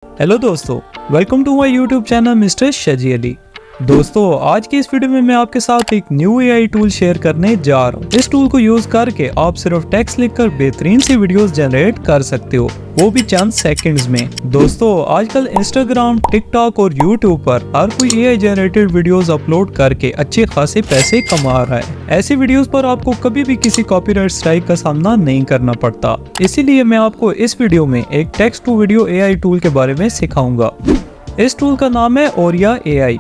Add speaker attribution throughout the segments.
Speaker 1: Hello दोस्तों, welcome to my YouTube channel mister Shazi Ali. दोस्तों, आज की इस वीडियो में मैं आपके साथ एक न्यू एआई टूल शेयर करने जा रहा हूँ। इस टूल को यूज करके आप सिर्फ टेक्स्ट लिखकर बेहतरीन सी वीडियोस जनरेट कर सकते हो, वो भी चंद सेकंड्स में। दोस्तों, आजकल इंस्टाग्राम, टिकटॉक और यूट्यूब पर हर कोई एआई जनरेटेड वीडियोस अपलोड करके अच्छे खासे पैसे कमा रहा है। ऐसी वीडियोस पर आपको कभी भी किसी कॉपीराइट स्ट्राइक का सामना नहीं करना पड़ता। इसीलिए मैं आपको इस वीडियो में एक text to video AI tool के बारे में सिखाऊंगा। इस टूल का नाम है ओरिया एआई।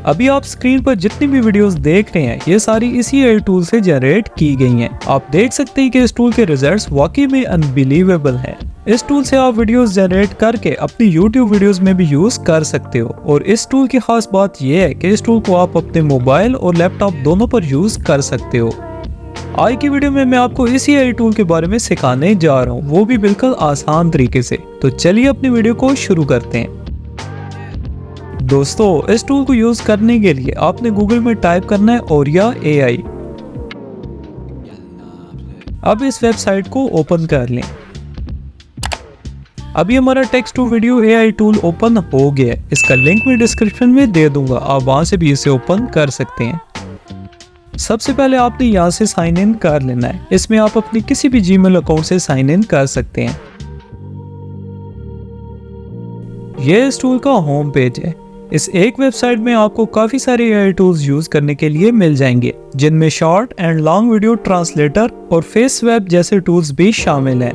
Speaker 1: अभी आप स्क्रीन पर जितनी भी वीडियोस देख रहे हैं, ये सारी इसी एआई टूल से जनरेट की गई हैं। आप देख सकते हैं कि इस टूल के रिजल्ट्स वाकई में अनबिलीवेबल हैं। इस टूल से आप वीडियोस जनरेट करके अपनी YouTube वीडियोस में भी यूज कर सकते हो। और इस टूल की खास बात यह है कि इस टूल को आप अपने मोबाइल और लैपटॉप दोनों पर यूज कर सकते हो। आज की वीडियो में मैं आपको इसी एआई टूल के बारे में सिखाने जा रहा हूँ, वो भी बिल्कुल आसान तरीके से। तो चलिए अपनी वीडियो को शुरू करते हैं। दोस्तों, इस टूल को यूज करने के लिए आपने गूगल में टाइप करना है ओरिया एआई। अब इस वेबसाइट को ओपन कर लें। अभी हमारा text to video AI tool open हो गया है। इसका लिंक मैं डिस्क्रिप्शन में दे दूंगा, आप वहां से भी इसे ओपन कर सकते हैं। सबसे पहले आपने यहाँ से साइन इन कर लेना है। इसमें आप अपनी किसी भी जीमेल अकाउंट से साइन इन कर सकते हैं। यह इस टूल का होम पेज है। इस एक वेबसाइट में आपको काफी सारे एआई टूल्स यूज करने के लिए मिल जाएंगे, जिनमें short and long video translator और फेस स्वैप जैसे टूल्स भी शामिल हैं।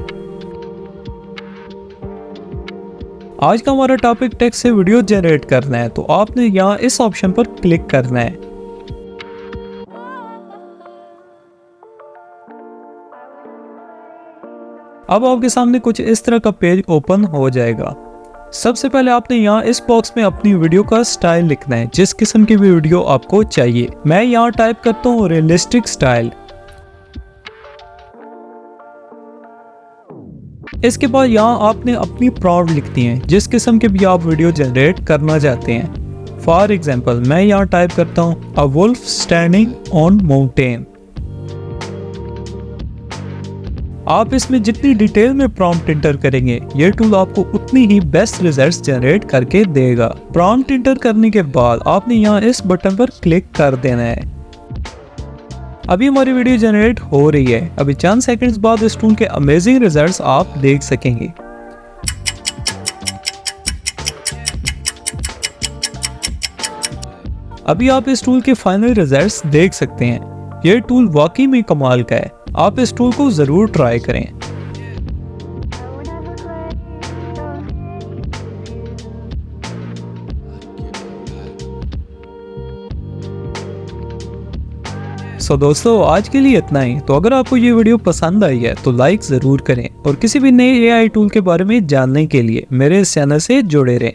Speaker 1: आज का हमारा टॉपिक टेक्स्ट से वीडियो जनरेट करना है, तो आपने यहाँ इस ऑप्शन पर क्लिक करना है। अब आपके सामने कुछ इस तरह का पेज ओपन हो जाएगा। सबसे पहले आपने यहाँ इस बॉक्स में अपनी वीडियो का स्टाइल लिखना है, जिस किस्म की भी वीडियो आपको चाहिए। मैं यहाँ टाइप करता हूँ रियलिस्टिक स्टाइल। इसके बाद यहाँ आपने अपनी प्रॉम्प्ट लिखनी है, जिस किस्म के भी आप वीडियो जनरेट करना चाहते हैं। फॉर एग्जाम्पल, मैं यहाँ टाइप करता हूँ a wolf standing on mountain. आप इसमें जितनी डिटेल में प्रॉम्प्ट इंटर करेंगे, ये टूल आपको उतनी ही बेस्ट रिजल्ट्स जनरेट करके देगा। प्रॉम्प्ट इंटर करने के बाद आपने यहाँ इस बटन पर क्लिक कर देना है। अभी हमारी वीडियो जनरेट हो रही है। अभी चंद सेकंड्स बाद इस टूल के अमेजिंग रिजल्ट्स आप देख सकेंगे। अभी आप इस टूल के फाइनल रिजल्ट्स देख सकते हैं। यह टूल वाकई में कमाल का है। आप इस टूल को जरूर ट्राई करें। दोस्तों, आज के लिए इतना ही। तो अगर आपको ये वीडियो पसंद आई है तो लाइक जरूर करें, और किसी भी नए एआई टूल के बारे में जानने के लिए मेरे इस चैनल से जुड़े रहें।